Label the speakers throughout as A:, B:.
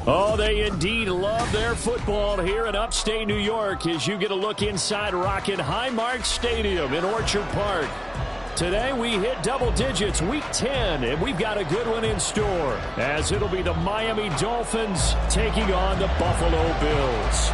A: Oh, they indeed love their football here in upstate New York as you get a look inside Rocket Highmark Stadium in Orchard Park. Today we hit double digits, week 10, and we've got a good one in store as it'll be the Miami Dolphins taking on the Buffalo Bills.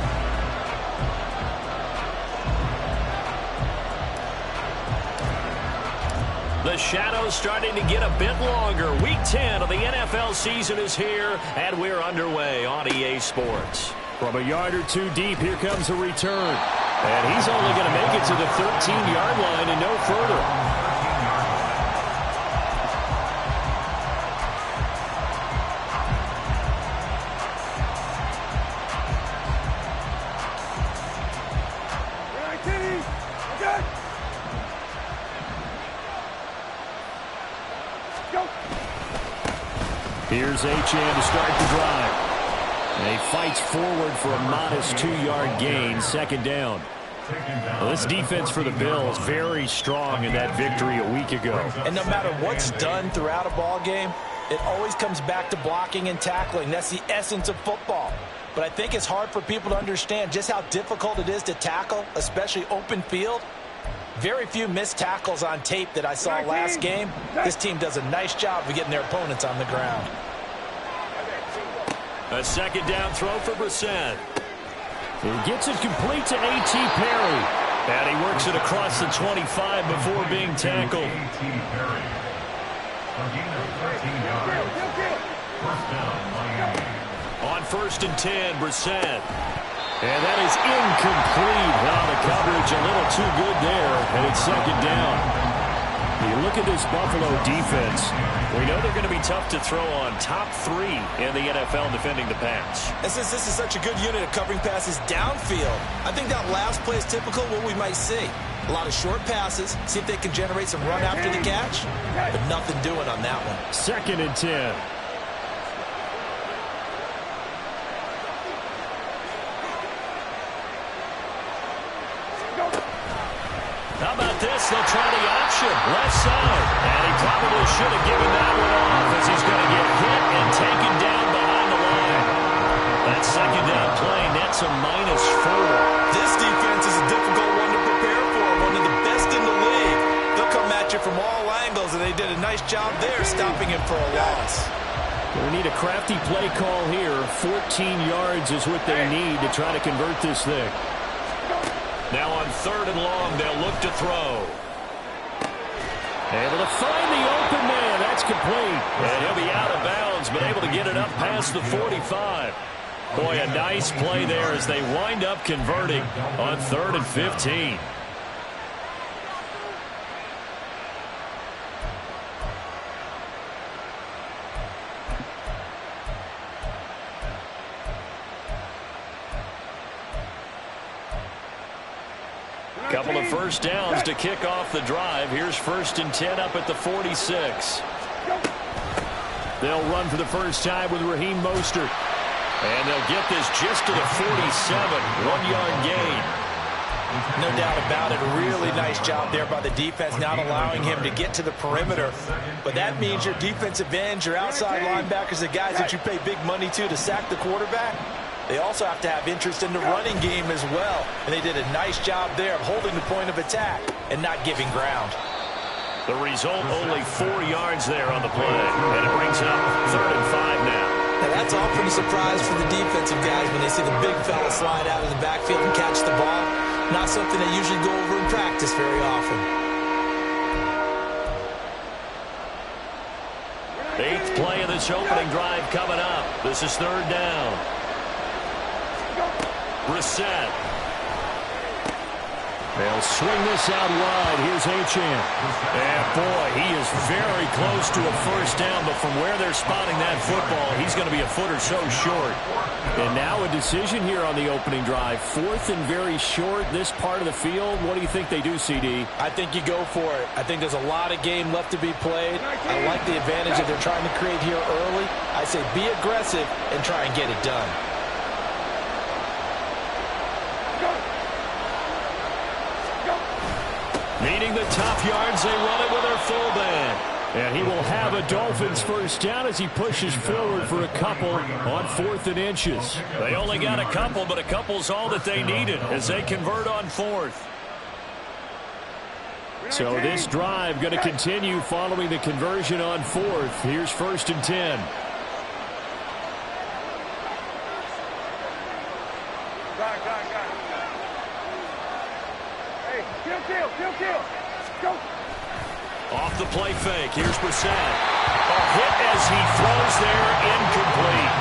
A: The shadow's starting to get a bit longer. Week 10 of the NFL season is here, and we're underway on EA Sports. From a yard or two deep, here comes a return. And he's only going to make it to the 13-yard line and no further. Here's Achane to start the drive. And he fights forward for a modest 2-yard gain, second down. Well, this defense for the Bills, very strong in that victory a week ago.
B: And no matter what's done throughout a ball game, it always comes back to blocking and tackling. That's the essence of football. But I think it's hard for people to understand just how difficult it is to tackle, especially open field. Very few missed tackles on tape that I saw last game. This team does a nice job of getting their opponents on the ground.
A: A second down throw for Brissett. He gets it complete to A.T. Perry. And he works it across the 25 before being tackled. On 1st and 10, Brissett. And that is incomplete. Now the coverage a little too good there, and it's second down. You look at this Buffalo defense. We know they're going to be tough to throw on. Top 3 in the NFL defending the pass.
B: And since this is such a good unit of covering passes downfield, I think that last play is typical of what we might see. A lot of short passes, see if they can generate some run after the catch, but nothing doing on that one.
A: 2nd and 10. How about this? They'll try the option. Left side. And he probably should have given that one off as he's going to get hit and taken down behind the line. That second down play nets a -4.
B: This defense is a difficult one to prepare for. One of the best in the league. They'll come at you from all angles, and they did a nice job there stopping him for a loss.
A: We need a crafty play call here. 14 yards is what they need to try to convert this thing. Now on 3rd and long, they'll look to throw. Able to find the open man. That's complete. And he'll be out of bounds, but able to get it up past the 45. Boy, a nice play there as they wind up converting on 3rd and 15. Couple of first downs to kick off the drive. Here's 1st and 10 up at the 46. They'll run for the first time with Raheem Mostert. And they'll get this just to the 47. 1-yard gain.
B: No doubt about it. A really nice job there by the defense, not allowing him to get to the perimeter. But that means your defensive ends, your outside linebackers, the guys that you pay big money to sack the quarterback, they also have to have interest in the running game as well. And they did a nice job there of holding the point of attack and not giving ground.
A: The result, only 4 yards there on the play. And it brings it up 3rd and 5 now.
B: Now that's all pretty surprise for the defensive guys when they see the big fella slide out of the backfield and catch the ball. Not something they usually go over in practice very often.
A: 8th play of this opening drive coming up. This is 3rd down. Brissett. They'll swing this out wide. Here's Achane. And boy, he is very close to a first down, but from where they're spotting that football, he's going to be a foot or so short. And now a decision here on the opening drive. 4th and very short, this part of the field. What do you think they do, CD?
B: I think you go for it. I think there's a lot of game left to be played. I like the advantage that they're trying to create here early. I say be aggressive and try and get it done.
A: Needing the top yards, they run it with their fullback. And he will have a Dolphins first down as he pushes forward for a couple on 4th and inches. They only got a couple, but a couple's all that they needed as they convert on 4th. So this drive going to continue following the conversion on 4th. Here's 1st and 10.
C: Hey, kill. Go.
A: Off the play fake. Here's Brissett. A hit as he throws there, incomplete.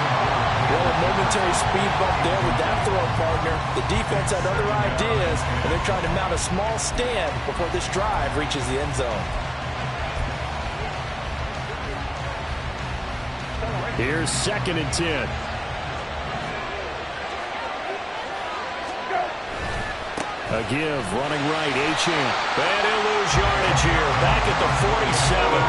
B: Well, a momentary speed bump there with that throw partner. The defense had other ideas, and they're trying to mount a small stand before this drive reaches the end zone.
A: Here's 2nd and 10. A give, running right, Achane. And he'll lose yardage here, back at the 47.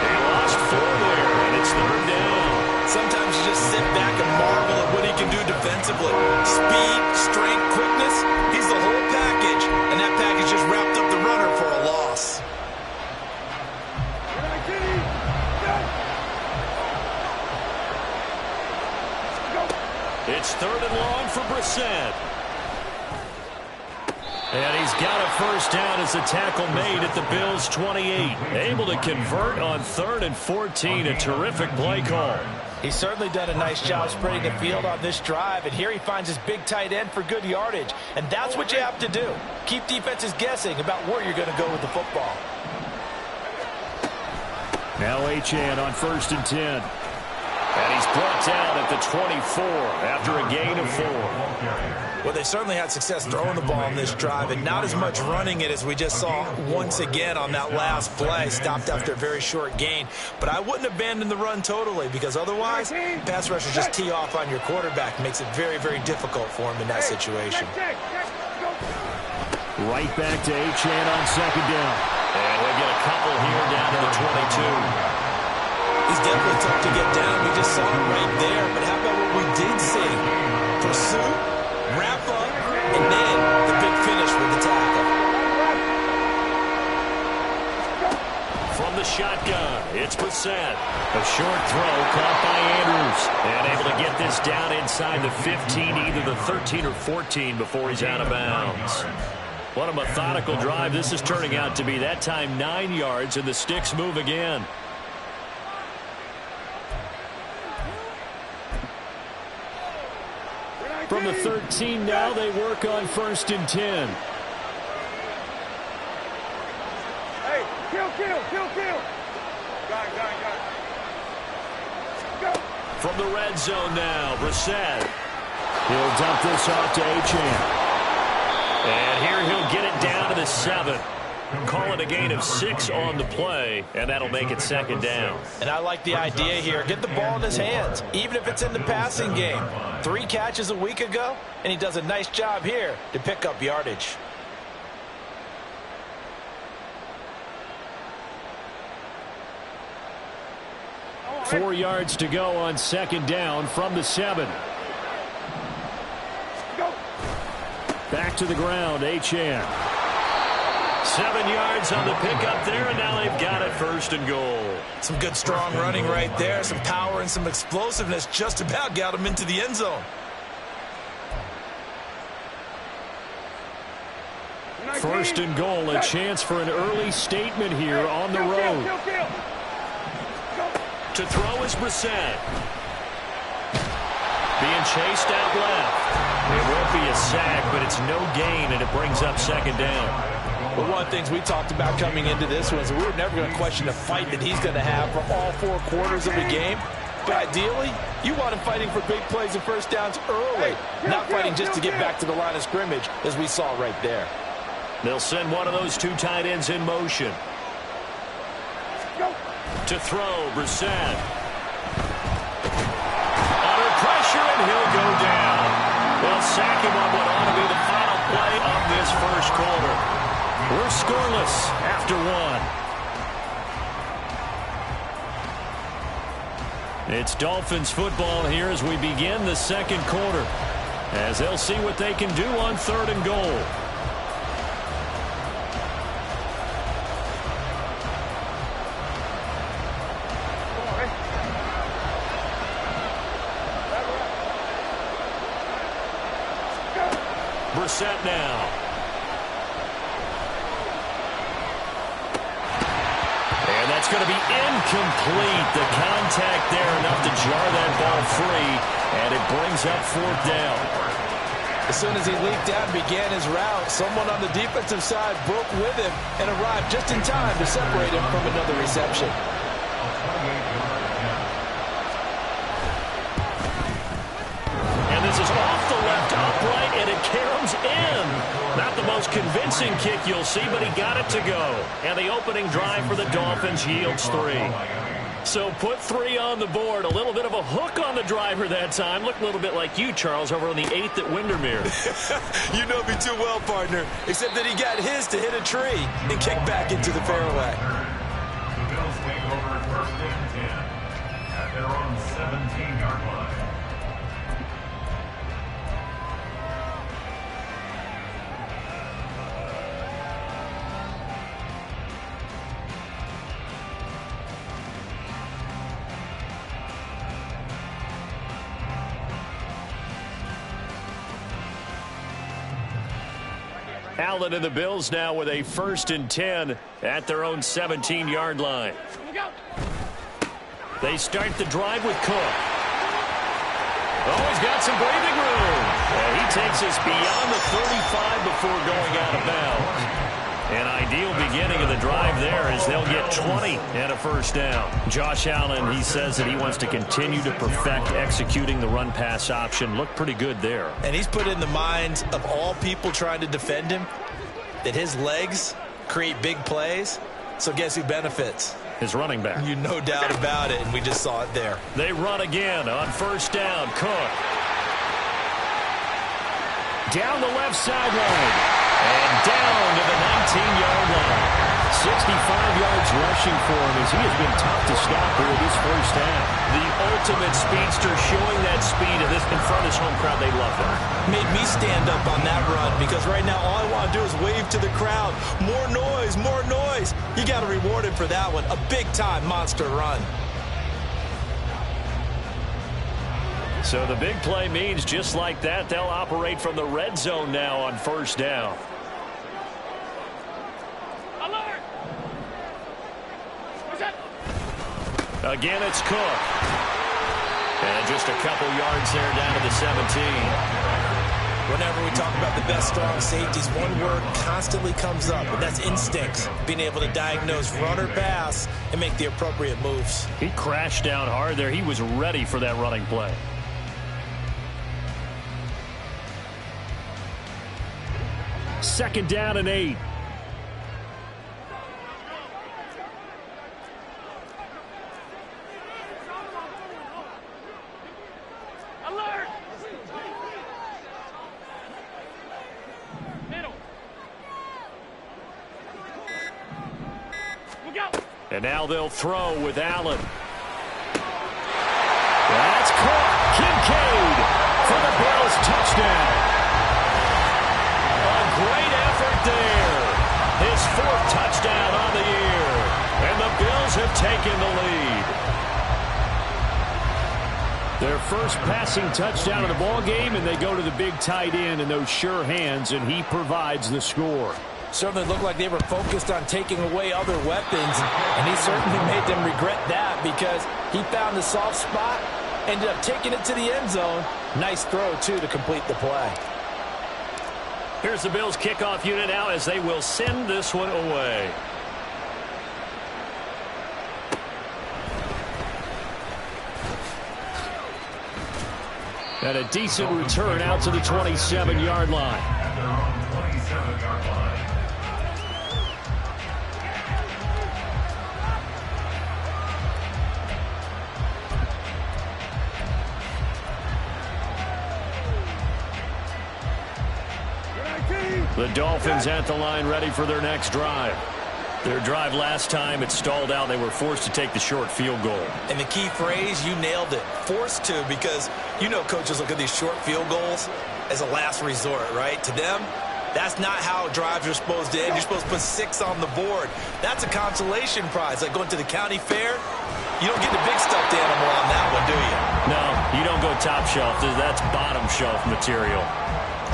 A: He lost 4 there, and it's 3rd down.
B: Sometimes you just sit back and marvel at what he can do defensively. Speed, strength, quickness, he's the whole package. And that package just wrapped up the runner for a loss.
A: It's 3rd and long for Brissett. And he's got a first down as the tackle made at the Bills' 28. Able to convert on 3rd and 14. A terrific play call.
B: He's certainly done a nice job spreading the field on this drive, and here he finds his big tight end for good yardage. And that's what you have to do. Keep defenses guessing about where you're going to go with the football.
A: Now Achane on 1st and 10. And he's brought down at the 24 after a gain of 4.
B: Well, they certainly had success throwing the ball in this drive, and not as much running it as we just saw once again on that last play. Stopped after a very short gain. But I wouldn't abandon the run totally, because otherwise, pass rushers just tee off on your quarterback. Makes it very, very difficult for him in that situation.
A: Right back to Achane on 2nd down. And we'll get a couple here down to the 22.
B: He's definitely tough to get down. We just saw it right there. But how about what we did see? Pursuit, wrap up, and then the big finish with the tackle.
A: From the shotgun, it's Brissett. A short throw caught by Andrews. And able to get this down inside the 15, either the 13 or 14 before he's out of bounds. What a methodical drive this is turning out to be. That time 9 yards, and the sticks move again. From the 13 now, they work on 1st and 10.
C: Hey, kill. Go.
A: From the red zone now, Brissett. He'll dump this off to Achane. And here he'll get it down to the 7. Call it a gain of 6 on the play, and that'll make it 2nd down.
B: And I like the idea here. Get the ball in his hands, even if it's in the passing game. 3 catches a week ago, and he does a nice job here to pick up yardage.
A: Right. 4 yards to go on 2nd down from the 7.
C: Go.
A: Back to the ground, Achane. 7 yards on the pickup there, and now they've got it 1st and goal.
B: Some good strong running right there. Some power and some explosiveness just about got him into the end zone.
A: 1st and goal, a chance for an early statement here on the road. To throw is Brissett. Being chased out left. It won't be a sack, but it's no gain, and it brings up 2nd down.
B: But one of the things we talked about coming into this was we were never going to question the fight that he's going to have for all 4 quarters of the game. But ideally, you want him fighting for big plays and first downs early, not fighting just to get back to the line of scrimmage, as we saw right there.
A: They'll send one of those 2 tight ends in motion. To throw, Brissett. Under pressure, and he'll go down. They'll sack him on what ought to be the final play of this 1st quarter. We're scoreless after 1. It's Dolphins football here as we begin the 2nd quarter, as they'll see what they can do on 3rd and goal. now. And that's going to be incomplete. The contact there enough to jar that ball free, and it brings up 4th down.
B: As soon as he leaped out and began his route, someone on the defensive side broke with him and arrived just in time to separate him from another reception.
A: And this is off the left upright, and it caroms in. Not the most convincing kick you'll see, but he got it to go. And the opening drive for the Dolphins yields 3. So put 3 on the board. A little bit of a hook on the driver that time. Looked a little bit like you, Charles, over on the 8th at Windermere.
B: You know me too well, partner, except that he got his to hit a tree and kick back into the fairway.
D: The Bills take over 1st and 10 at their own 17-yard line.
A: Allen and the Bills now with a 1st and 10 at their own 17-yard line. They start the drive with Cook. Oh, he's got some breathing room. And he takes us beyond the 35 before going out of bounds. An ideal beginning of the drive there as they'll get 20 and a 1st down. Josh Allen, he says that he wants to continue to perfect executing the run-pass option. Looked pretty good there.
B: And he's put in the minds of all people trying to defend him that his legs create big plays. So guess who benefits?
A: His running back.
B: You no doubt about it, and we just saw it there.
A: They run again on 1st down. Cook. Down the left sideline. And down to the 19-yard line. 65 yards rushing for him as he has been tough to stop here this 1st half. The ultimate speedster showing that speed in front of his home crowd. They love that.
B: Made me stand up on that run because right now all I want to do is wave to the crowd. More noise, more noise. You got to reward him for that one. A big-time monster run.
A: So the big play means just like that, they'll operate from the red zone now on 1st down. Again, it's Cook. And just a couple yards there down to the 17.
B: Whenever we talk about the best strong safeties, one word constantly comes up, and that's instincts. Being able to diagnose run or pass and make the appropriate moves.
A: He crashed down hard there. He was ready for that running play. Second down and 8. And now they'll throw with Allen. That's caught. Kincaid for the Bills touchdown. A great effort there. His 4th touchdown on the year. And the Bills have taken the lead. Their first passing touchdown of the ball game, and they go to the big tight end in those sure hands, and he provides the score.
B: Certainly looked like they were focused on taking away other weapons, and he certainly made them regret that because he found the soft spot, ended up taking it to the end zone. Nice throw, too, to complete the play.
A: Here's the Bills kickoff unit now as they will send this one away. And a decent return out to the 27-yard line. The Dolphins at the line ready for their next drive. Their drive last time, it stalled out. They were forced to take the short field goal.
B: And the key phrase, you nailed it. Forced to, because you know coaches look at these short field goals as a last resort, right? To them, that's not how drives are supposed to end. You're supposed to put 6 on the board. That's a consolation prize. Like going to the county fair, you don't get the big stuffed animal on that one, do you?
A: No, you don't go top shelf. That's bottom shelf material.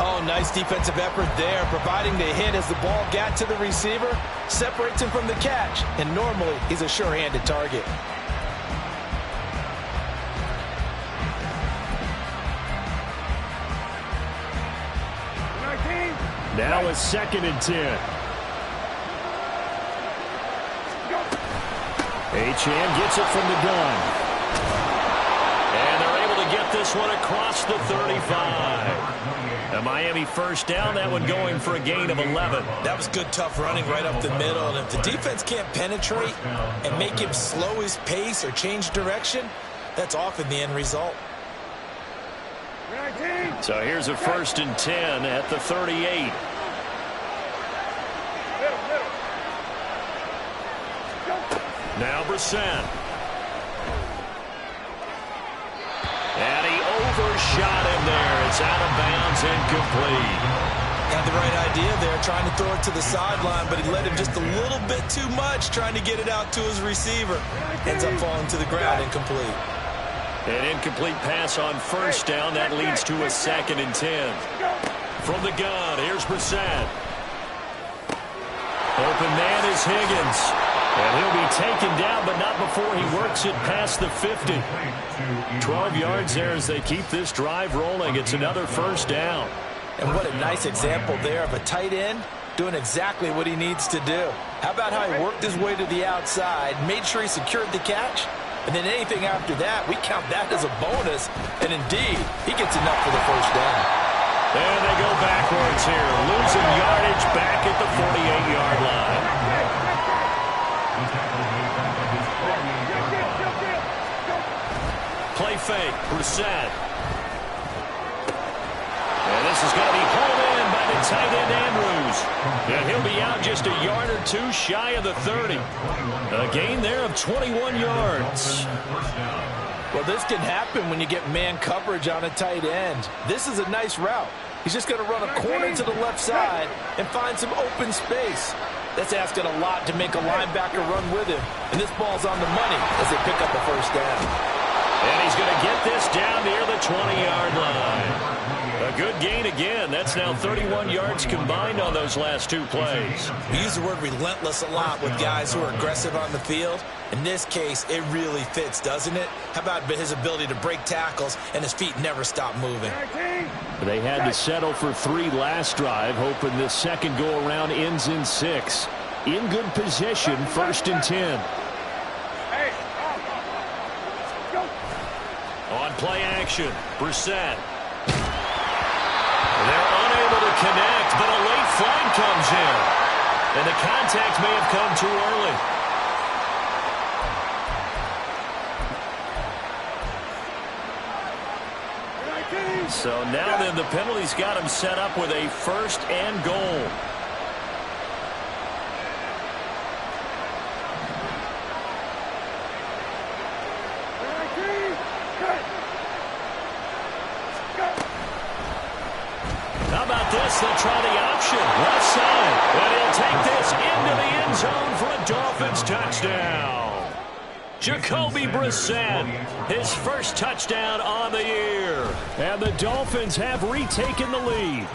B: Oh, nice defensive effort there, providing the hit as the ball got to the receiver, separates him from the catch, and normally he's a sure-handed target.
A: Now a 2nd and 10. Achane gets it from the gun. And they're able to get this one across the 35. A Miami first down, that one going for a gain of 11.
B: That was good, tough running right up the middle. And if the defense can't penetrate and make him slow his pace or change direction, that's often the end result.
A: So here's a 1st and 10 at the 38. Now Brissett. And he overshot him there. It's out of bounds, incomplete.
B: Had the right idea there, trying to throw it to the sideline, but he let him just a little bit too much, trying to get it out to his receiver. Ends up falling to the ground, incomplete.
A: An incomplete pass on 1st down. That leads to a 2nd and 10. From the gun, here's Brissett. Open man is Higgins. And he'll be taken down, but not before he works it past the 50. 12 yards there as they keep this drive rolling. It's another 1st down.
B: And what a nice example there of a tight end doing exactly what he needs to do. How about how he worked his way to the outside, made sure he secured the catch, and then anything after that, we count that as a bonus. And indeed, he gets enough for the 1st down.
A: And they go backwards here, losing yardage back at the 48-yard line. Play fake, Brissett. And this is going to be hauled in by the tight end Andrews. And he'll be out just a yard or two shy of the 30. A gain there of 21 yards.
B: Well, this can happen when you get man coverage on a tight end. This is a nice route. He's just going to run a corner to the left side and find some open space. That's asking a lot to make a linebacker run with him. And this ball's on the money as they pick up the 1st down.
A: And he's going to get this down near the 20-yard line. A good gain again. That's now 31 yards combined on those last 2 plays.
B: We use the word relentless a lot with guys who are aggressive on the field. In this case, it really fits, doesn't it? How about his ability to break tackles and his feet never stop moving?
A: They had to settle for 3 last drive, hoping this second go-around ends in 6. In good position, 1st and 10. On play action, Brissett. They're unable to connect, but a late flag comes in. And the contact may have come too early. So now then the penalty's got him set up with a 1st and goal. How about this? They'll try the option. Left side. And he'll take this into the end zone for a Dolphins touchdown. Jacoby Brissett, his 1st touchdown on the year. And the Dolphins have retaken the lead.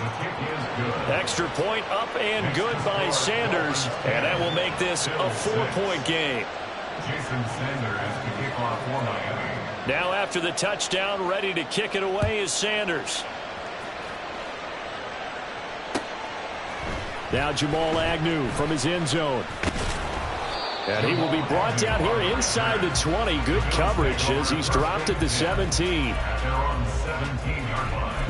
A: Extra point up and good by Sanders. And that will make this a 4-point game.
D: Jason Sanders to kick off for Miami.
A: Now after the touchdown, ready to kick it away is Sanders. Now Jamal Agnew from his end zone. And he will be brought down here inside the 20. Good coverage as he's dropped at the 17.
D: At their own 17-yard line.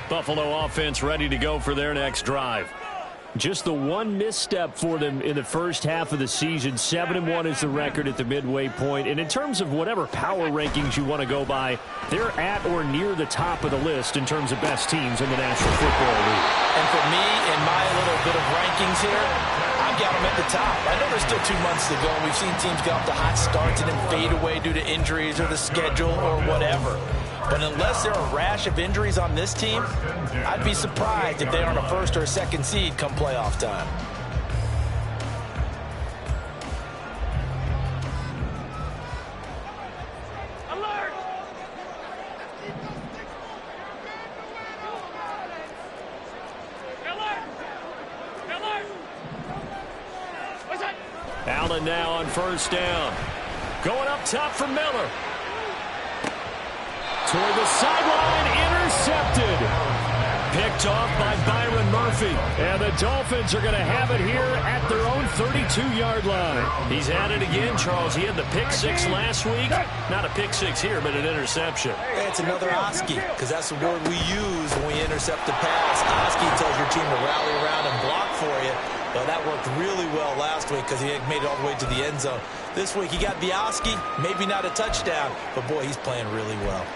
A: Buffalo offense ready to go for their next drive. Just the one misstep for them in the first half of the season. 7-1 is the record at the midway point. And in terms of whatever power rankings you want to go by, they're at or near the top of the list in terms of best teams in the National Football League.
B: And for me, in my little bit of rankings here, I've got them at the top. I know there's still 2 months to go. We've seen teams get off to hot starts and then fade away due to injuries or the schedule or whatever. But unless there are a rash of injuries on this team, I'd be surprised if they aren't a first or a second seed come playoff time.
A: Allen now on first down. Going up top for Miller. Toward the sideline, intercepted. Picked off by Byron Murphy. And the Dolphins are going to have it here at their own 32-yard line. He's at it again, Charles. He had the pick six last week. Not a pick six here, but an interception.
B: It's another Oski, because that's the word we use when we intercept the pass. Oski tells your team to rally around and block for you. Well, that worked really well last week because he had made it all the way to the end zone. This week he got the Oski, maybe not a touchdown, but boy, he's playing really well.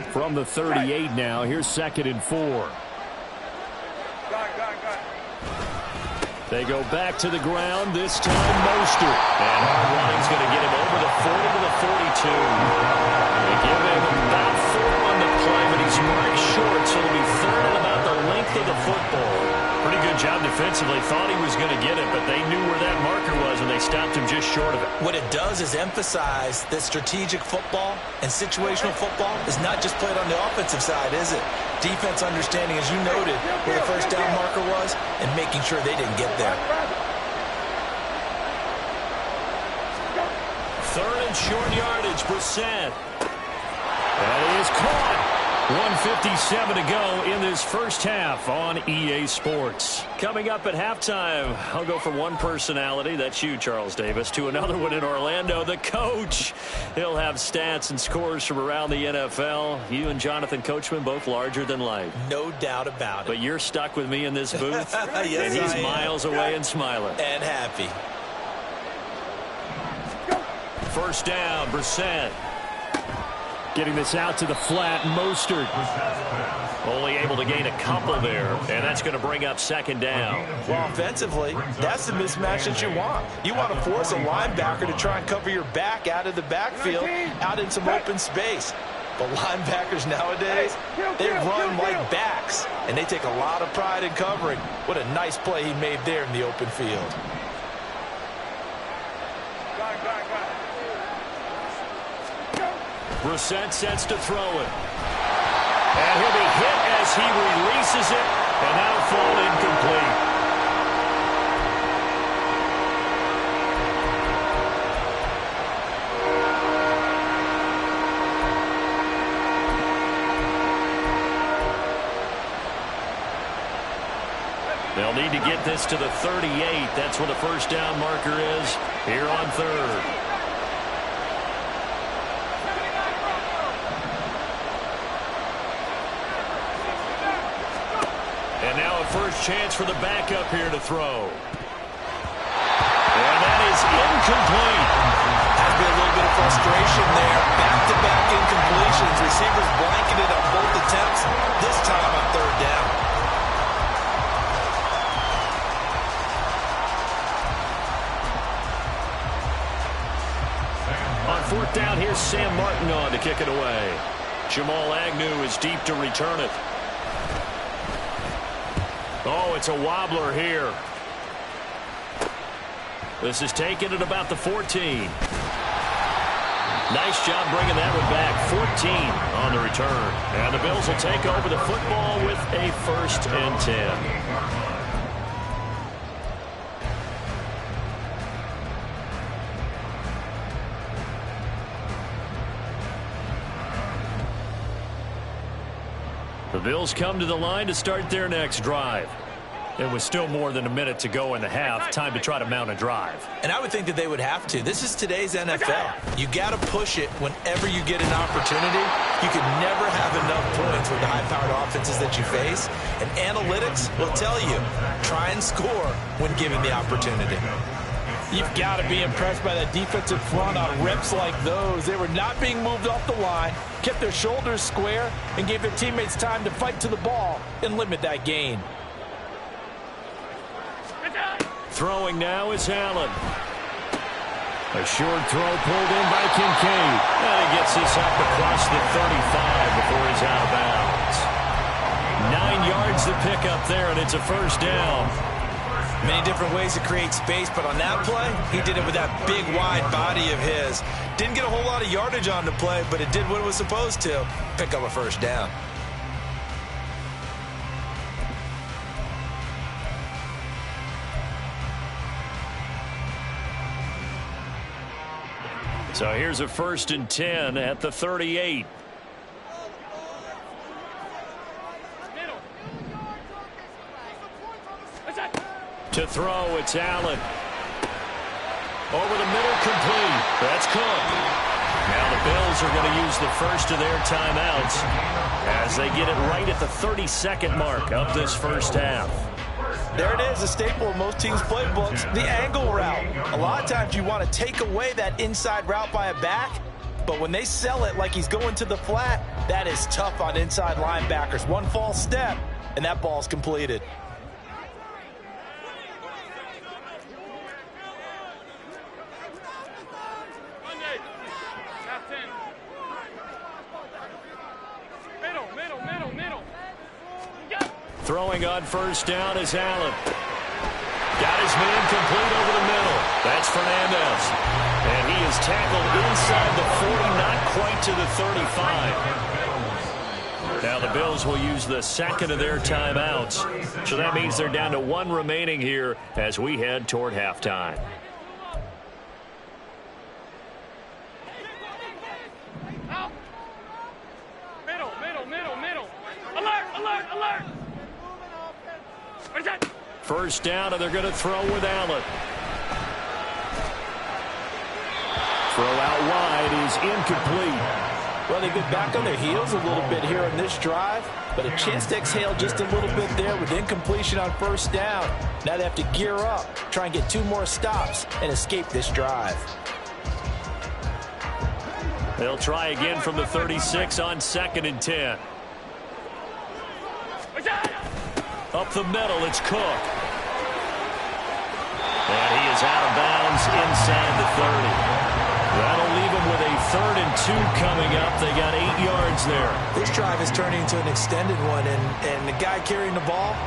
A: From the 38 now, here's 2nd and 4. They go back to the ground, this time Mostert. And hard running's going to get him over the 40 to the 42. They give him about 4 on the play, but he's marked short, so it'll be 3rd and about the length of the football. Pretty good job defensively. Thought he was going to get it, but they knew where that marker was, and they stopped him just short of it.
B: What it does is emphasize that strategic football and situational football is not just played on the offensive side, is it? Defense understanding, as you noted, where the first down marker was and making sure they didn't get there.
A: 3rd and short yardage, Brissett. That is caught. 1:57 to go in this first half on EA Sports. Coming up at halftime, I'll go from one personality, that's you, Charles Davis, to another one in Orlando, the coach. He'll have stats and scores from around the NFL. You and Jonathan Coachman, both larger than life.
B: No doubt about it.
A: But you're stuck with me in this booth,
B: yes,
A: and he's miles away and smiling.
B: And happy.
A: First down, Brissett. Getting this out to the flat, Mostert. Only able to gain a couple there, and that's going to bring up 2nd down.
B: Well, offensively, that's the mismatch that you want. You want to force a linebacker to try and cover your back out of the backfield, out in some open space. But linebackers nowadays, they run like backs, and they take a lot of pride in covering. What a nice play he made there in the open field.
A: Brissett sets to throw it. And he'll be hit as he releases it, and that'll fall incomplete. They'll need to get this to the 38. That's where the first down marker is here on 3rd. And now a first chance for the backup here to throw. And that is incomplete.
B: Has been a little bit of frustration there. Back-to-back incompletions. Receivers blanketed on both attempts, this time on 3rd down.
A: On 4th down, here's Sam Martin on to kick it away. Jamal Agnew is deep to return it. Oh, it's a wobbler here. This is taken at about the 14. Nice job bringing that one back. 14 on the return. And the Bills will take over the football with a 1st and 10. The Bills come to the line to start their next drive. There was still more than a minute to go in the half. Time to try to mount a drive.
B: And I would think that they would have to. This is today's NFL. You got to push it whenever you get an opportunity. You can never have enough points with the high-powered offenses that you face. And analytics will tell you, try and score when given the opportunity. You've got to be impressed by that defensive front on reps like those. They were not being moved off the line, kept their shoulders square, and gave their teammates time to fight to the ball and limit that gain.
A: Throwing now is Allen. A short throw pulled in by Kincaid. And he gets this up across the 35 before he's out of bounds. 9 yards to pick up there, and it's a first down.
B: Many different ways to create space, but on that play, he did it with that big, wide body of his. Didn't get a whole lot of yardage on the play, but it did what it was supposed to. Pick up a first down.
A: So here's a 1st and 10 at the 38. To throw, it's Allen. Over the middle, complete. That's Cook. Now the Bills are going to use the first of their timeouts as they get it right at the 32nd mark of this first half.
B: There it is, a staple of most teams' playbooks, the angle route. A lot of times you want to take away that inside route by a back, but when they sell it like he's going to the flat, that is tough on inside linebackers. One false step, and that ball's completed.
A: Throwing on first down is Allen. Got his man complete over the middle. That's Fernandez. And he is tackled inside the 40, not quite to the 35. Now the Bills will use the second of their timeouts. So that means they're down to 1 remaining here as we head toward halftime. First down, and they're going to throw with Allen. Throw out wide is incomplete.
B: Well, they've been back on their heels a little bit here in this drive, but a chance to exhale just a little bit there with incompletion on first down. Now they have to gear up, try and get 2 more stops, and escape this drive.
A: They'll try again from the 36 on 2nd and 10. Up the middle, it's Cook. And he is out of bounds inside the 30. That'll leave him with a 3rd and 2 coming up. They got 8 yards there.
B: This drive is turning into an extended one, and the guy carrying the ball,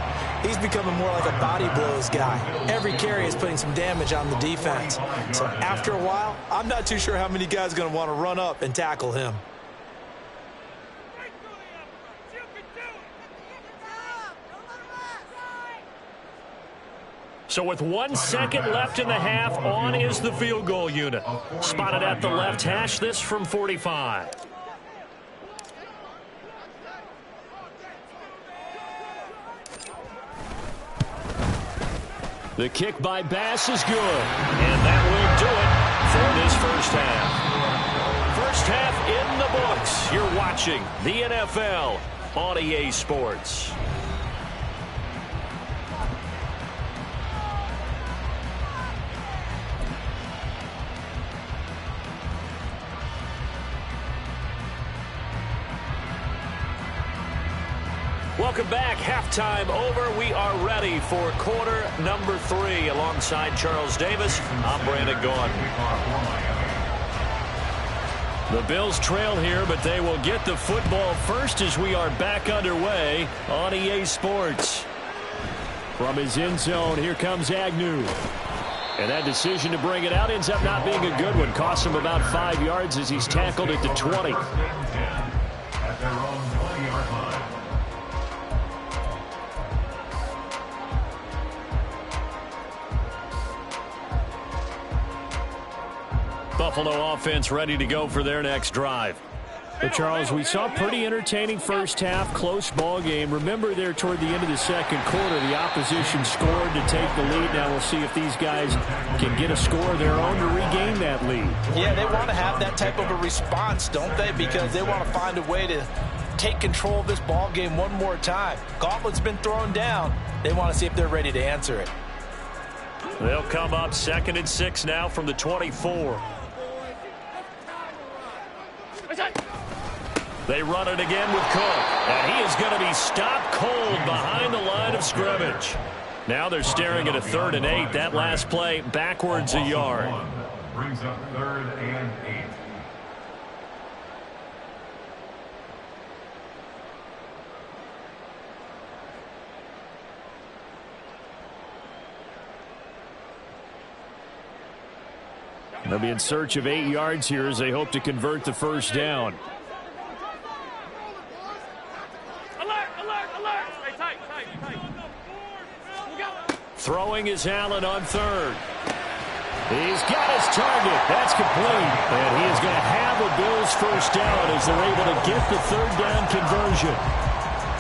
B: he's becoming more like a body blows guy. Every carry is putting some damage on the defense. So after a while, I'm not too sure how many guys are going to want to run up and tackle him.
A: So with 1 second left in the half, on is the field goal unit. Spotted at the left hash, this from 45. The kick by Bass is good. And that will do it for this first half. First half in the books. You're watching the NFL on EA Sports. Welcome back. Halftime over. We are ready for quarter number 3. Alongside Charles Davis, I'm Brandon Gordon. The Bills trail here, but they will get the football first as we are back underway on EA Sports. From his end zone, here comes Agnew. And that decision to bring it out ends up not being a good one. Costs him about 5 yards as he's tackled at the 20.
D: At their own 20-yard line.
A: Buffalo offense ready to go for their next drive. But Charles, we saw a pretty entertaining first half, close ball game. Remember there toward the end of the second quarter, the opposition scored to take the lead. Now we'll see if these guys can get a score of their own to regain that lead.
B: Yeah, they want to have that type of a response, don't they? Because they want to find a way to take control of this ball game one more time. Gauntlet's been thrown down. They want to see if they're ready to answer it.
A: They'll come up 2nd and 6 now from the 24. They run it again with Cook. And he is going to be stopped cold behind the line of scrimmage. Now they're staring at a 3rd and 8. That last play backwards a yard.
D: Brings up 3rd and 8.
A: They'll be in search of 8 yards here as they hope to convert the first down.
C: Alert, alert, alert. Stay tight, tight, tight.
A: Throwing is Allen on 3rd. He's got his target. That's complete. And he is going to have a Bills first down as they're able to get the 3rd down conversion.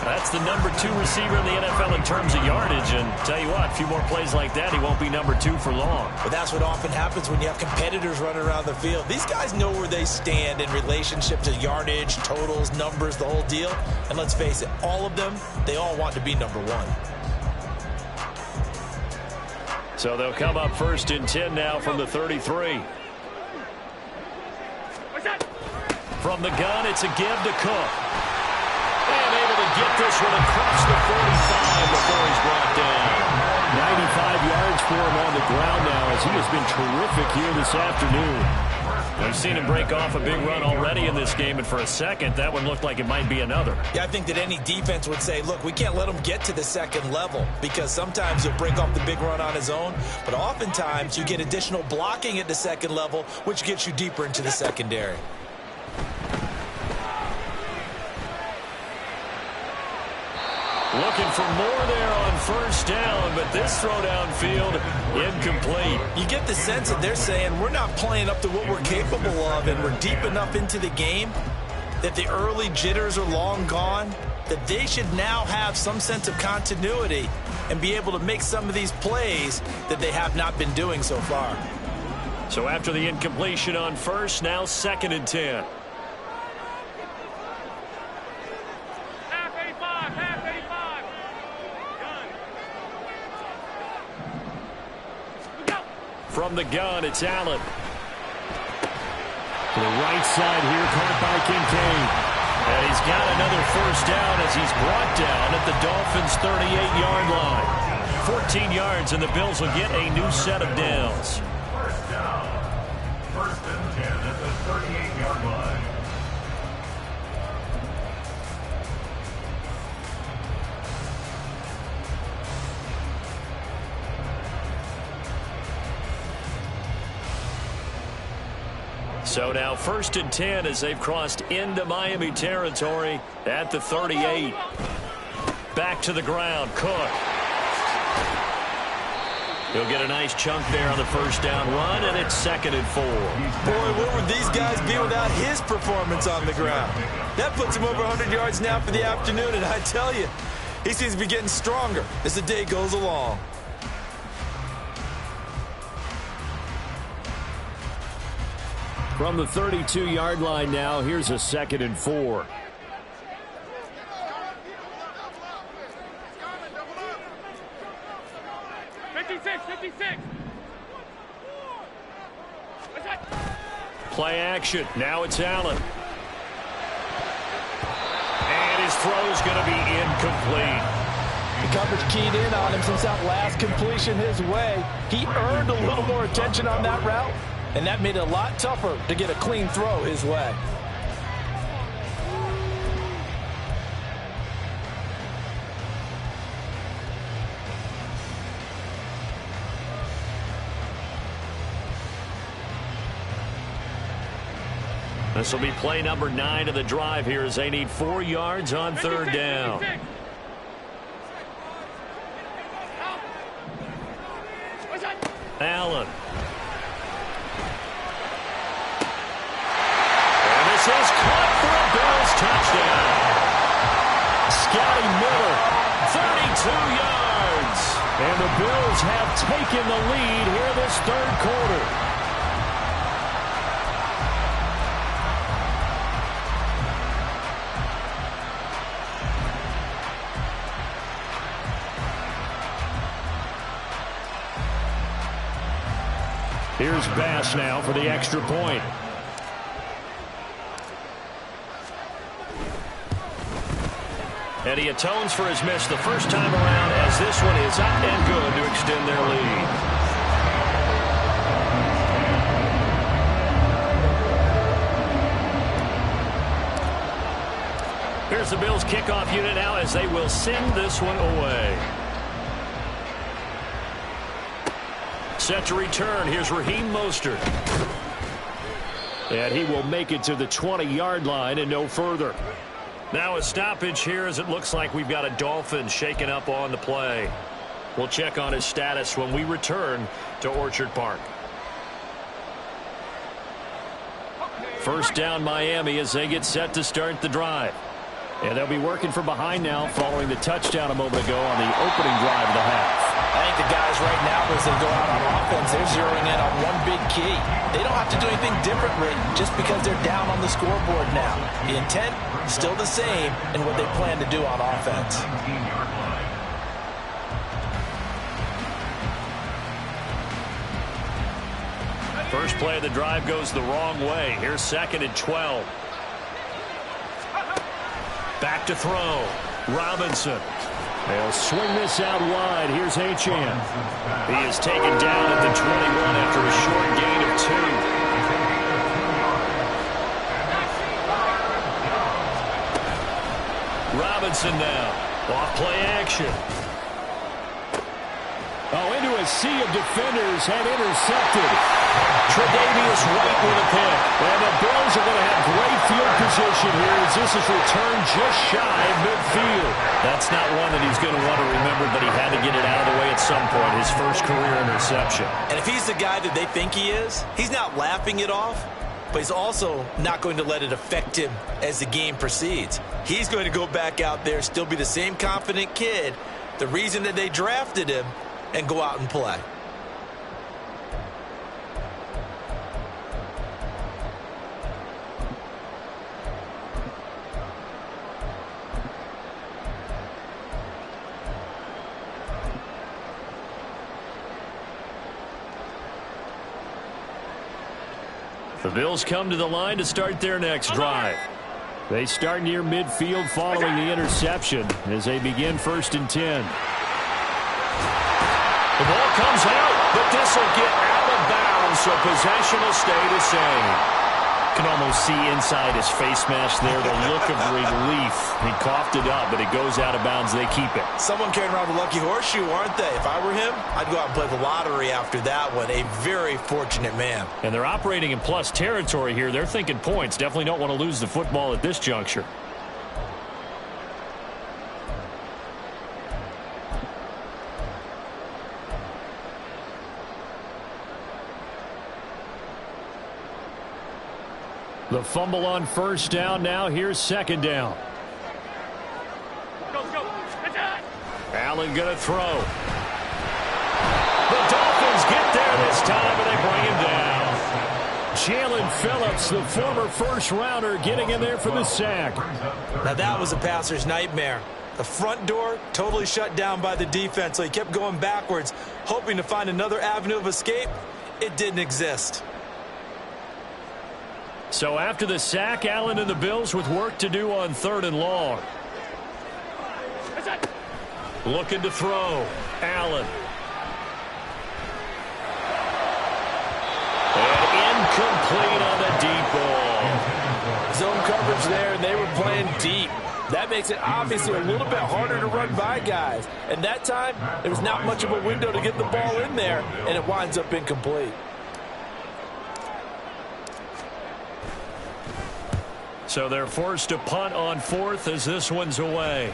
A: That's the number 2 receiver in the NFL in terms of yardage. And tell you what, a few more plays like that, he won't be number 2 for long.
B: But that's what often happens when you have competitors running around the field. These guys know where they stand in relationship to yardage, totals, numbers, the whole deal. And let's face it, all of them, they all want to be number 1.
A: So they'll come up 1st and 10 now from the 33. From the gun, it's a give to Cook. And able to get this one across the 45 before he's brought down. 95 yards for him on the ground now as he has been terrific here this afternoon. We've seen him break off a big run already in this game, and for a second, that one looked like it might be another.
B: Yeah, I think that any defense would say, look, we can't let him get to the 2nd level because sometimes he'll break off the big run on his own, but oftentimes you get additional blocking at the 2nd level, which gets you deeper into the secondary.
A: Looking for more there on 1st down, but this throw downfield incomplete.
B: You get the sense that they're saying we're not playing up to what we're capable of, and we're deep enough into the game that the early jitters are long gone, that they should now have some sense of continuity and be able to make some of these plays that they have not been doing so far.
A: So after the incompletion on 1st, now 2nd and 10. From the gun, it's Allen. To the right side here, caught by Kincaid. And he's got another 1st down as he's brought down at the Dolphins' 38-yard line. 14 yards, and the Bills will get a new set of downs.
D: First down. 1st and 10 at the 38-yard line.
A: So now 1st and 10 as they've crossed into Miami territory at the 38. Back to the ground, Cook. He'll get a nice chunk there on the 1st down run, and it's 2nd and 4.
B: Boy, where would these guys be without his performance on the ground? That puts him over 100 yards now for the afternoon, and I tell you, he seems to be getting stronger as the day goes along.
A: From the 32-yard line now, here's a 2nd and 4. Play action. Now it's Allen. And his throw's going to be incomplete.
B: The coverage keyed in on him since that last completion his way. He earned a little more attention on that route, and that made it a lot tougher to get a clean throw his way.
A: This will be play number 9 of the drive here as they need 4 yards on 3rd down. Allen. And this is caught for a Bills touchdown. Scotty Miller, 32 yards. And the Bills have taken the lead here this 3rd quarter. Here's Bass now for the extra point. And he atones for his miss the first time around as this one is up and good to extend their lead. Here's the Bills kickoff unit now as they will send this one away. Set to return. Here's Raheem Mostert. And he will make it to the 20-yard line and no further. Now a stoppage here as it looks like we've got a Dolphin shaken up on the play. We'll check on his status when we return to Orchard Park. First down Miami as they get set to start the drive. And they'll be working from behind now following the touchdown a moment ago on the opening drive of the half.
B: I think the guys right now, as they go out on offense, they're zeroing in on one big key. They don't have to do anything differently just because they're down on the scoreboard now. The intent, still the same in what they plan to do on offense.
A: First play of the drive goes the wrong way. Here's 2nd and 12. Back to throw. Robinson. They'll swing this out wide. Here's Achane. He is taken down at the 21 after a short gain of 2. Robinson now. Off play action. Oh, into a sea of defenders and intercepted. Tre'Davious White with a pick. And the Bills are going to have great field position here as this is returned just shy of midfield. That's not one that he's going to want to remember, but he had to get it out of the way at some point, his first career interception.
B: And if he's the guy that they think he is, he's not laughing it off, but he's also not going to let it affect him as the game proceeds. He's going to go back out there, still be the same confident kid, the reason that they drafted him, and go out and play.
A: The Bills come to the line to start their next drive. They start near midfield following the interception as they begin 1st and 10. The ball comes out, but this will get out of bounds, so possession will stay the same. You can almost see inside his face mask there the look of relief. He coughed it up, but it goes out of bounds. They keep it.
B: Someone carrying around the lucky horseshoe, aren't they? If I were him, I'd go out and play the lottery after that one. A very fortunate man.
A: And they're operating in plus territory here. They're thinking points. Definitely don't want to lose the football at this juncture. The fumble on 1st down. Now here's 2nd down.
C: Go.
A: Allen going to throw. The Dolphins get there this time, and they bring him down. Jalen Phillips, the former first-rounder, getting in there for the sack.
B: Now that was a passer's nightmare. The front door totally shut down by the defense, so he kept going backwards, hoping to find another avenue of escape. It didn't exist.
A: So after the sack, Allen and the Bills with work to do on 3rd and long. Looking to throw. Allen. And incomplete on the deep ball.
B: Zone coverage there, and they were playing deep. That makes it obviously a little bit harder to run by guys. And that time, there was not much of a window to get the ball in there, and it winds up incomplete.
A: So they're forced to punt on 4th as this one's away.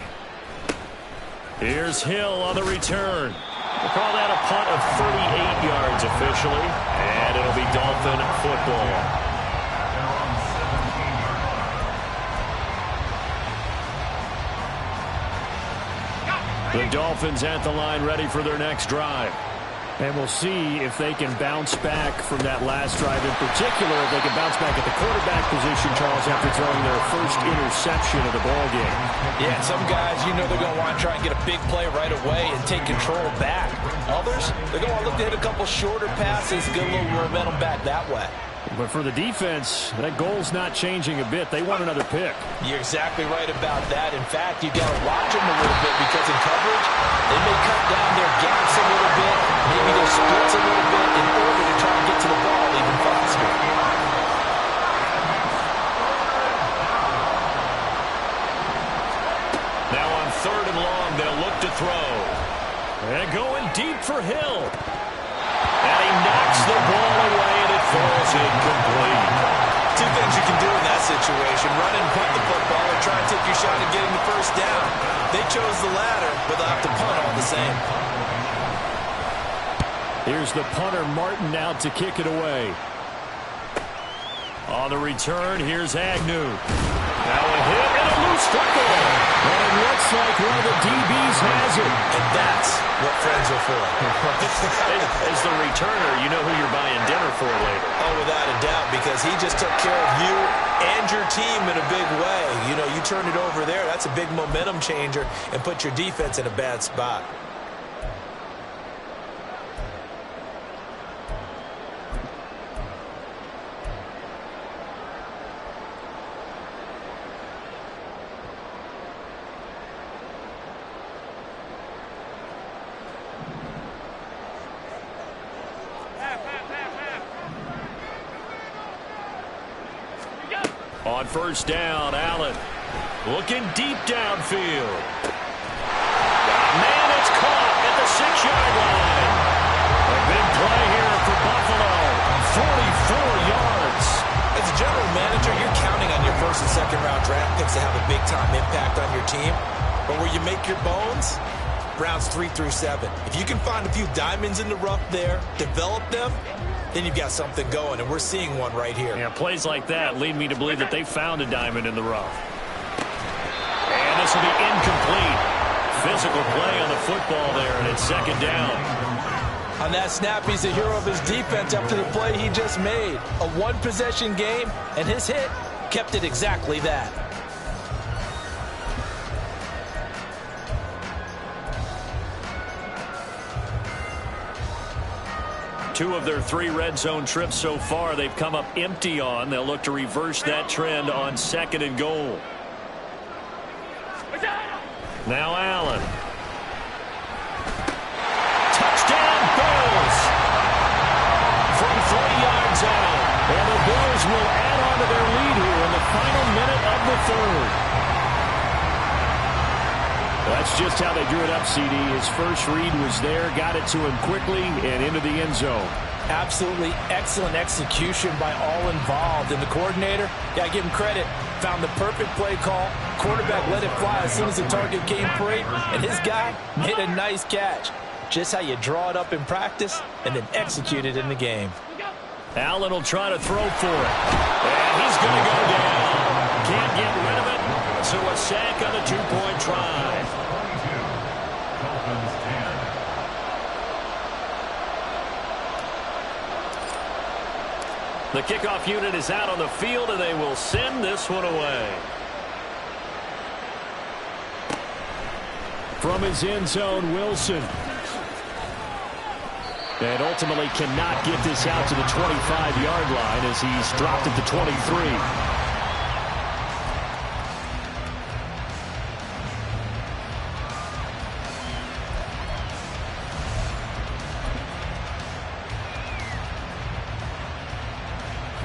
A: Here's Hill on the return. We'll call that a punt of 38 yards officially, and it'll be Dolphin football. The Dolphins at the line ready for their next drive. And we'll see if they can bounce back from that last drive. In particular, if they can bounce back at the quarterback position, Charles, after throwing their first interception of the ballgame.
B: Yeah, some guys, you know they're going to want to try and get a big play right away and take control back. Others, they're going to look to hit a couple shorter passes, get a little momentum back that way.
A: But for the defense, that goal's not changing a bit. They want another pick.
B: You're exactly right about that. In fact, you got to watch them a little bit because in coverage, they may cut down their gaps a little bit, maybe their splits a little bit in order to try and get to the ball even faster.
A: Now on 3rd and long, they'll look to throw. And going deep for Hill. And he knocks the ball away, and it falls incomplete.
B: Two things you can do in that situation: run and punt the football, or try and take your shot at getting the first down. They chose the latter, but they'll have to punt all the same.
A: Here's the punter, Martin, out to kick it away. On the return, here's Agnew. Now a hit and a loose football. And it looks like one of the DBs has it.
B: And that's what friends are for.
A: As the returner, you know who you're buying dinner for later.
B: Oh, without a doubt, because he just took care of you and your team in a big way. You know, you turn it over there, that's a big momentum changer and put your defense in a bad spot.
A: On 1st down, Allen looking deep downfield. Man, it's caught at the 6-yard line. A big play here for Buffalo. 44 yards.
B: As a general manager, you're counting on your 1st and 2nd round draft picks to have a big-time impact on your team. But where you make your bones, rounds 3 through 7. If you can find a few diamonds in the rough there, develop them, then you've got something going, and we're seeing one right here.
A: Yeah, plays like that lead me to believe that they found a diamond in the rough. And this will be incomplete. Physical play on the football there, and it's 2nd down.
B: On that snap, he's the hero of his defense after the play he just made. A one-possession game, and his hit kept it exactly that.
A: Two of their 3 red zone trips so far, they've come up empty on. They'll look to reverse that trend on 2nd and goal. Now Allen. Touchdown, Bills! From 3 yards out. And the Bills will add on to their lead here in the final minute of the 3rd. That's just how they drew it up, CD. His first read was there, got it to him quickly, and into the end zone.
B: Absolutely excellent execution by all involved. And the coordinator, got to give him credit, found the perfect play call. Quarterback let it fly as soon as the target came free, and his guy made a nice catch. Just how you draw it up in practice and then execute it in the game.
A: Allen will try to throw for it. And he's going to go down. Can't get rid of it. So a sack on the 2-point try.
D: Dolphins 10.
A: The kickoff unit is out on the field, and they will send this one away. From his end zone, Wilson. And ultimately cannot get this out to the 25-yard line as he's dropped at the 23.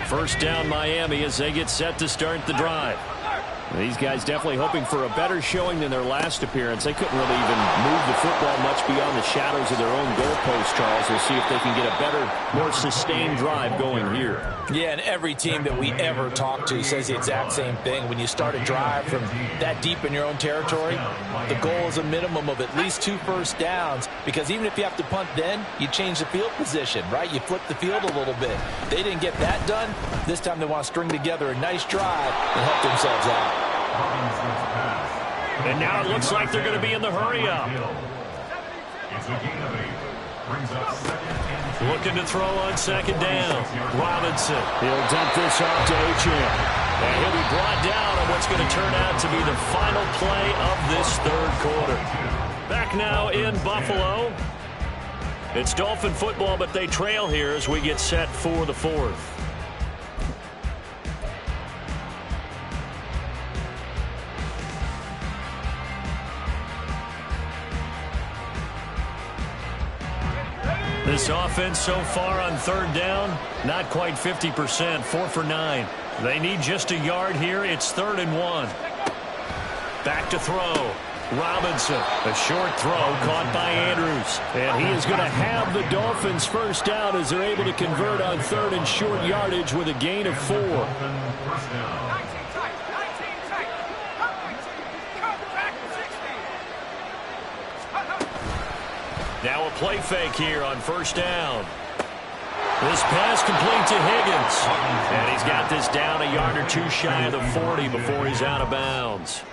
A: First down, Miami, as they get set to start the drive. These guys definitely hoping for a better showing than their last appearance. They couldn't really even move the football much beyond the shadows of their own goalpost, Charles. We'll see if they can get a better, more sustained drive going here.
B: Yeah, and every team that we ever talk to says the exact same thing. When you start a drive from that deep in your own territory, the goal is a minimum of at least 2 first downs, because even if you have to punt then, you change the field position, right? You flip the field a little bit. They didn't get that done. This time they want to string together a nice drive and help themselves out.
A: And now it looks like they're going to be in the hurry-up.
D: It's a gain of 8. Brings up 2nd and 10.
A: Looking to throw on 2nd down. Robinson. He'll dump this off to Achane. And he'll be brought down on what's going to turn out to be the final play of this 3rd quarter. Back now in Buffalo. It's Dolphin football, but they trail here as we get set for the 4th. This offense so far on third down, not quite 50%, 4 for 9. They need just a yard here. It's 3rd and 1. Back to throw. Robinson, a short throw caught by Andrews. And he is going to have the Dolphins first down as they're able to convert on 3rd and short yardage with a gain of 4. Now a play fake here on first down. This pass complete to Higgins. And he's got this down a yard or two shy of the 40 before he's out of bounds.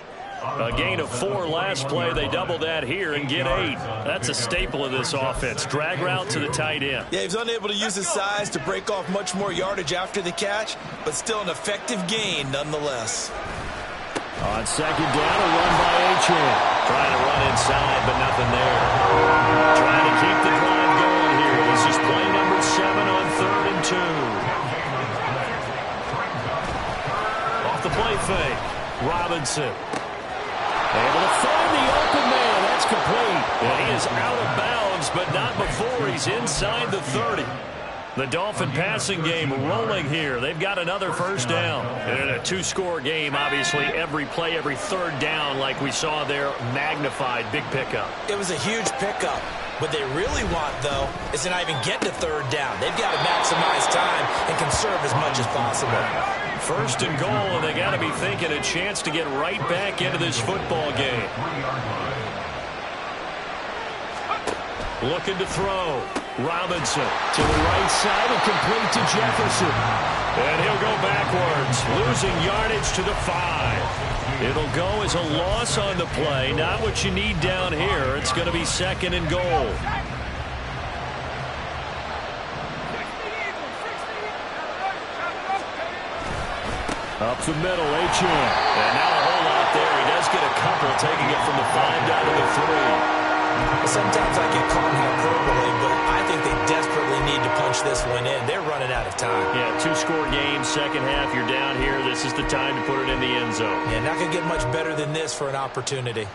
A: A gain of 4 last play. They double that here and get 8. That's a staple of this offense. Drag route to the tight end.
B: Yeah, he's unable to use his size to break off much more yardage after the catch, but still an effective gain nonetheless.
A: On second down, a run by Achane. Trying to run inside, but nothing there. Trying to keep the drive going here. This is play number 7 on 3rd and 2. Off the play fake. Robinson. Able to find the open man. That's complete. And he is out of bounds, but not before he's inside the 30. The Dolphin passing game rolling here. They've got another first down. And in a 2-score game, obviously, every play, every third down, like we saw there, magnified. Big pickup.
B: It was a huge pickup. What they really want, though, is to not even get to third down. They've got to maximize time and conserve as much as possible.
A: First and goal, and they got to be thinking a chance to get right back into this football game. Looking to throw. Robinson to the right side and complete to Jefferson. And he'll go backwards, losing yardage to the 5. It'll go as a loss on the play. Not what you need down here. It's going to be 2nd and goal. Up the middle, Achane. And now a whole lot there. He does get a couple, taking it from the 5 down to the 3.
B: Sometimes I get caught in hyperbole, but I think they desperately need to punch this one in. They're running out of time.
A: Yeah, 2-score game, second half. You're down here. This is the time to put it in the end zone.
B: Yeah, not going to get much better than this for an opportunity.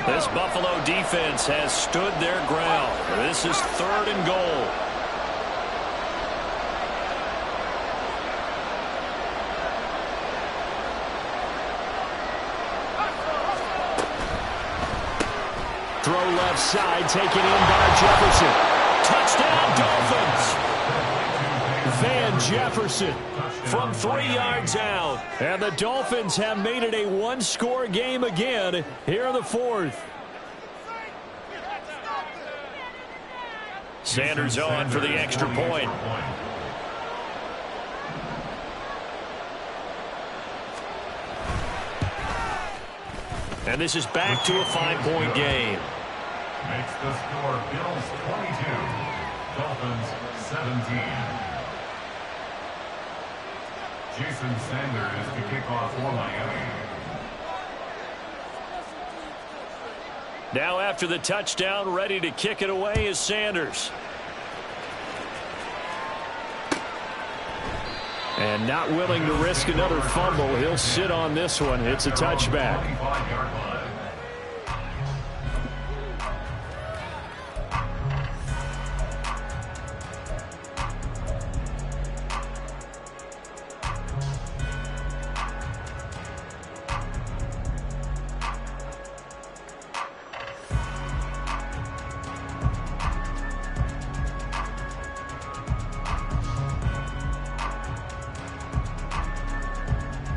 A: This Buffalo defense has stood their ground. This is 3rd and goal. Throw left side, taken in by Jefferson. Touchdown, Dolphins! Van Jefferson from 3 yards out. And the Dolphins have made it a 1-score game again here in the 4th. Sanders on for the extra point. And this is back to a 5-point game.
D: Makes the score Bills 22, Dolphins 17. Jason Sanders to kick off for Miami.
A: Now after the touchdown, ready to kick it away is Sanders. And not willing to risk another fumble. He'll sit on this one. It's a touchback.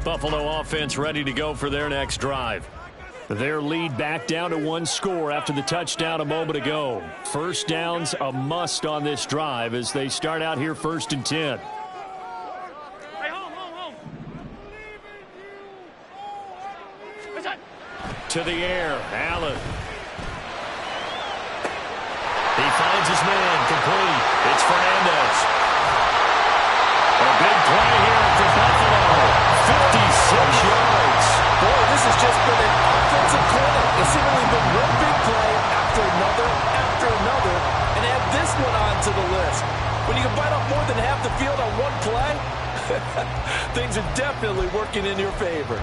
A: Buffalo offense ready to go for their next drive. Their lead back down to 1 score after the touchdown a moment ago. First down's a must on this drive as they start out here 1st and 10. To the air, Allen. He finds his man, complete. It's Fernandez. A big play here for Buffalo. 56 yards.
B: Boy, this has just been an offensive clinic. It's seemingly been one big play after another, and add this one on to the list. When you can bite off more than half the field on one play, things are definitely working in your favor.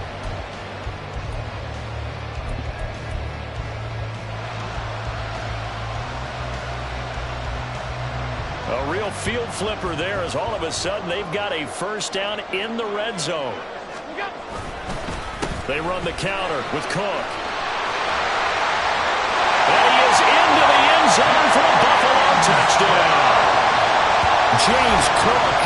A: A real field flipper there as all of a sudden they've got a first down in the red zone. They run the counter with Cook. And he is into the end zone for a Buffalo touchdown. James Cook,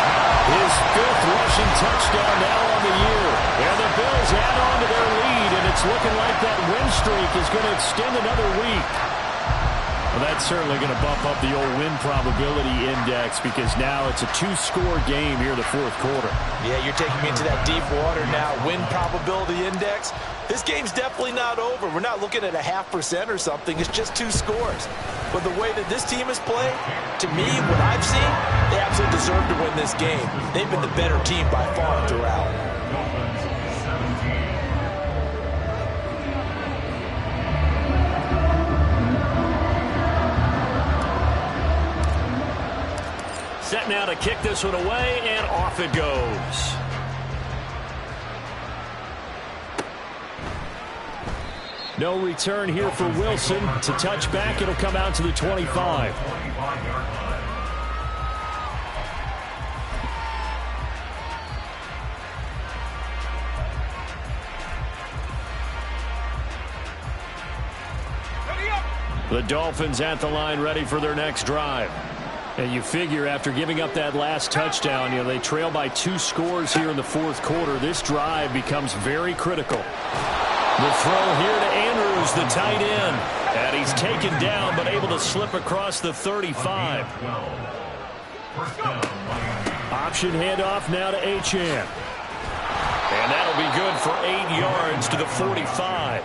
A: his 5th rushing touchdown now on the year. And the Bills add on to their lead, and it's looking like that win streak is going to extend another week. Well, that's certainly going to bump up the old win probability index because now it's a 2-score game here in the 4th quarter. Yeah, you're taking me into that deep water now. Win probability index. This game's definitely not over. We're not looking at a 0.5% or something. It's just 2 scores. But the way that this team has played, to me, what I've seen, they absolutely deserve to win this game. They've been the better team by far throughout. Set now to kick this one away, and off it goes. No return here for Wilson. To touch back, it'll come out to the 25. The Dolphins at the line ready for their next drive. And you figure after giving up that last touchdown, they trail by 2 scores here in the 4th quarter. This drive becomes very critical. The throw here to Andrews, the tight end. And he's taken down, but able to slip across the 35. Option handoff now to Achane. And that'll be good for 8 yards to the 45.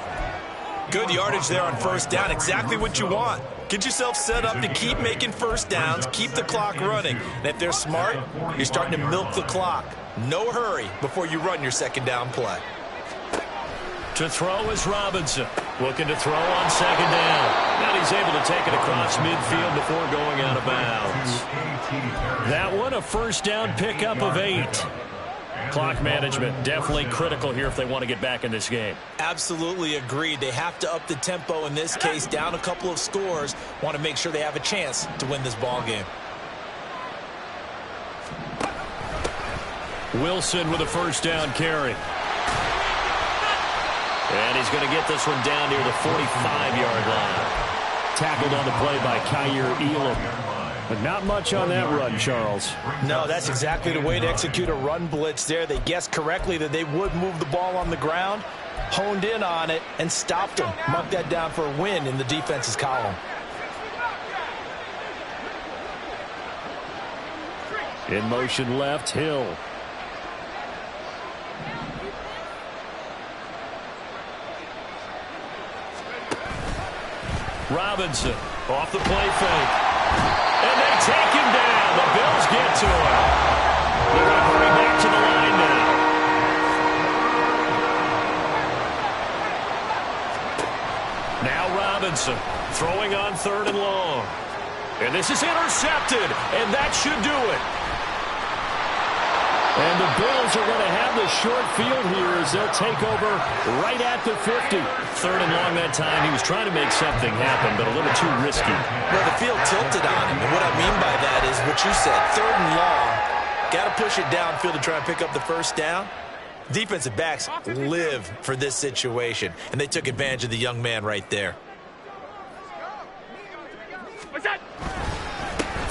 A: Good yardage there on first down. Exactly what you want. Get yourself set up to keep making first downs, keep the clock running. And if they're smart, you're starting to milk the clock. No hurry before you run your second down play. To throw is Robinson. Looking to throw on second down. Now he's able to take it across midfield before going out of bounds. That one, a first down pickup of 8. Clock management definitely critical here if they want to get back in this game. Absolutely agreed. They have to up the tempo in this case, down a couple of scores. Want to make sure they have a chance to win this ball game. Wilson with a first down carry. And he's going to get this one down near the 45-yard line. Tackled on the play by Kyer Elam. But not much on that run, Charles. No, that's exactly the way to execute a run blitz there. They guessed correctly that they would move the ball on the ground, honed in on it, and stopped them. Mark that down for a win in the defense's column. In motion left, Hill. Robinson off the play fake. And they take him down. The Bills get to him. They're going to hurry back to the line now. Now Robinson throwing on 3rd and long. And this is intercepted. And that should do it. And the Bills are going to have the short field here as they'll take over right at the 50. 3rd and long that time. He was trying to make something happen, but a little too risky. Well, the field tilted on him. And what I mean by that is what you said. 3rd and long. Got to push it downfield to try and pick up the first down. Defensive backs live for this situation. And they took advantage of the young man right there.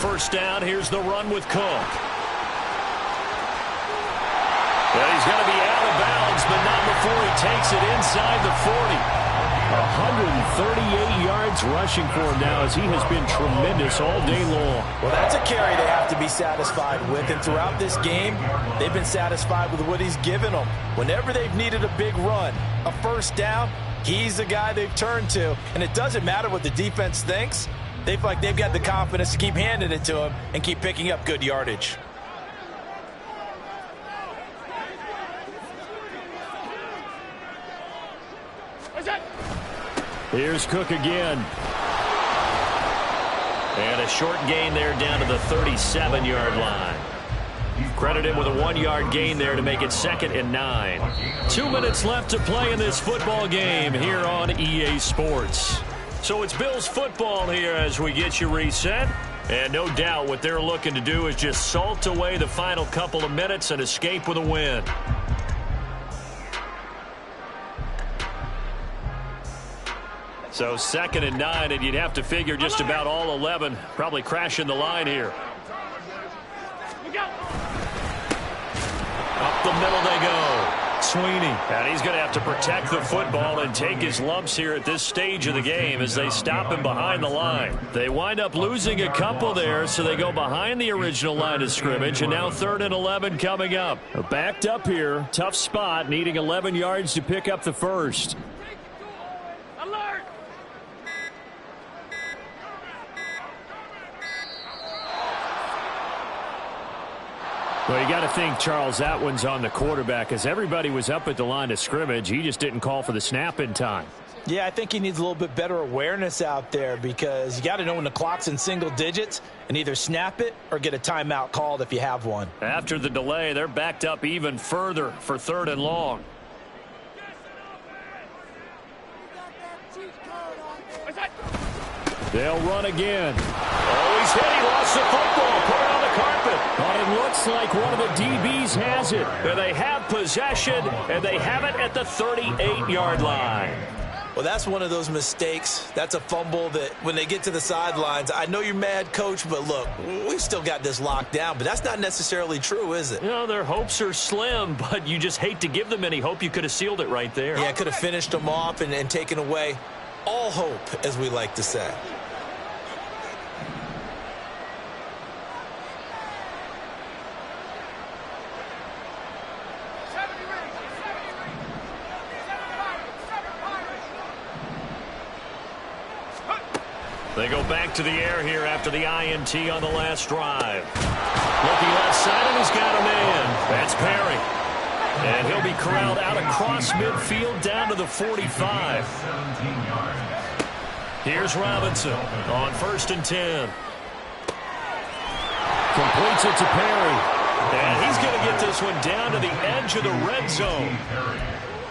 A: First down. Here's the run with Cook. Well, he's going to be out of bounds, but not before he takes it inside the 40. 138 yards rushing for him now as he has been tremendous all day long. Well, that's a carry they have to be satisfied with, and throughout this game, they've been satisfied with what he's given them. Whenever they've needed a big run, a first down, he's the guy they've turned to, and it doesn't matter what the defense thinks. They feel like they've got the confidence to keep handing it to him and keep picking up good yardage. Here's Cook again. And a short gain there down to the 37-yard line. Credit him with a 1-yard gain there to make it 2nd and 9. 2 minutes left to play in this football game here on EA Sports. So it's Bills football here as we get you reset. And no doubt what they're looking to do is just salt away the final couple of minutes and escape with a win. So 2nd and 9, and you'd have to figure just about all 11 probably crashing the line here. Up the middle they go. Sweeney. And he's going to have to protect the football and take his lumps here at this stage of the game as they stop him behind the line. They wind up losing a couple there, so they go behind the original line of scrimmage, and now 3rd and 11 coming up. Backed up here. Tough spot, needing 11 yards to pick up the first.
C: Alert!
A: Well, you got to think, Charles, that one's on the quarterback as everybody was up at the line of scrimmage. He just didn't call for the snap in time.
B: Yeah, I think he needs a little bit better awareness out there because you got to know when the clock's in single digits and either snap it or get a timeout called if you have one.
A: After the delay, they're backed up even further for 3rd and long. They'll run again. Oh, he's hit. He lost the football. Put it on the carpet. But it looks like one of the DBs has it. And they have possession, and they have it at the 38-yard line.
B: Well, that's one of those mistakes. That's a fumble that when they get to the sidelines, I know you're mad, Coach, but look, we've still got this locked down. But that's not necessarily true, is it?
A: You know, their hopes are slim, but you just hate to give them any hope. You could have sealed it right there.
B: Yeah, could have finished them off and taken away all hope, as we like to say.
A: They go back to the air here after the INT on the last drive. Looking left side, and he's got a man. That's Perry. And he'll be corralled out across midfield down to the 45. Here's Robinson on 1st and 10. Completes it to Perry. And he's going to get this one down to the edge of the red zone.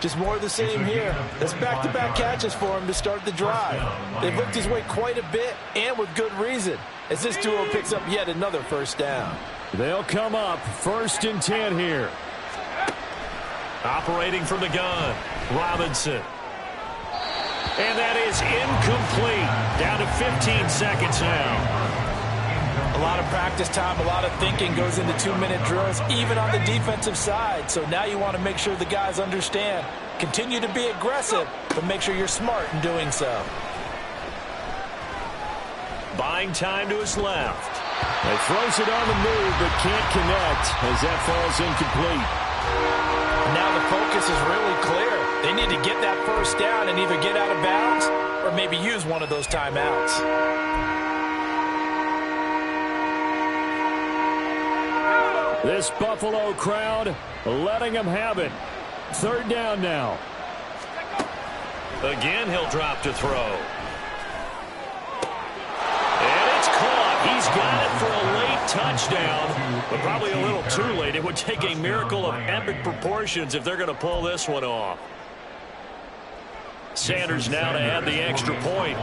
B: Just more of the same here. That's back-to-back catches for him to start the drive. They've looked his way quite a bit, and with good reason, as this duo picks up yet another first down.
A: They'll come up 1st and 10 here. Operating from the gun, Robinson. And that is incomplete. Down to 15 seconds now.
B: A lot of practice time, a lot of thinking goes into 2-minute drills, even on the defensive side. So now you want to make sure the guys understand. Continue to be aggressive, but make sure you're smart in doing so.
A: Buying time to his left. He throws it on the move, but can't connect as that falls incomplete.
B: Now the focus is really clear. They need to get that first down and either get out of bounds or maybe use one of those timeouts.
A: This Buffalo crowd letting them have it. 3rd down now. Again, he'll drop to throw. And it's caught. He's got it for a late touchdown, but probably a little too late. It would take a miracle of epic proportions if they're going to pull this one off. Sanders now to add the extra point.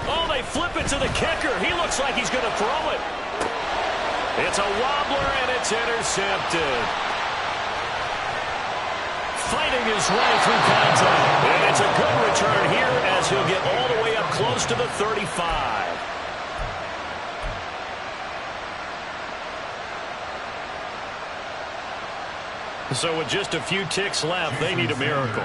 A: Oh, they flip it to the kicker. He looks like he's going to throw it. It's a wobbler, and it's intercepted. Fighting his way through contact. And it's a good return here as he'll get all the way up close to the 35. So with just a few ticks left, they need a miracle.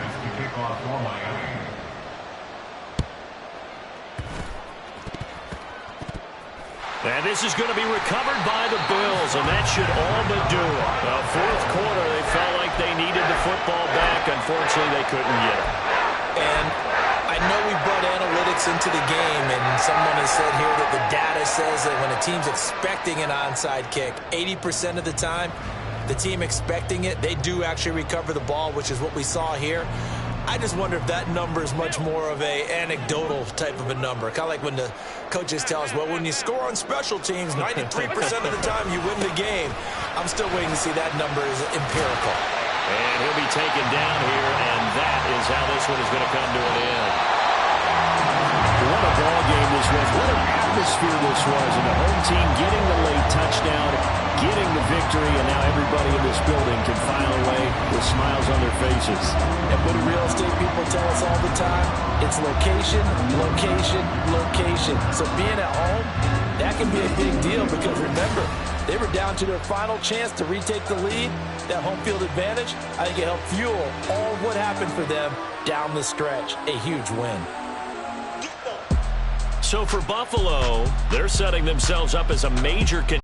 A: And this is going to be recovered by the Bills, and that should all but do it. The 4th quarter, they felt like they needed the football back. Unfortunately, they couldn't get it.
B: And I know we brought analytics into the game, and someone has said here that the data says that when a team's expecting an onside kick, 80% of the time, the team expecting it, they do actually recover the ball, which is what we saw here. I just wonder if that number is much more of a anecdotal type of a number. Kind of like when the coaches tell us, well, when you score on special teams, 93% of the time you win the game. I'm still waiting to see that number is empirical.
A: And he'll be taken down here, and that is how this one is going to come to an end. What a atmosphere this was, and the home team getting the late touchdown, getting the victory, and now everybody in this building can file away with smiles on their faces.
B: And what do real estate people tell us all the time? It's location, location, location. So being at home, that can be a big deal because remember, they were down to their final chance to retake the lead. That home field advantage, I think it helped fuel all of what happened for them down the stretch. A huge win.
A: So for Buffalo, they're setting themselves up as a major contender.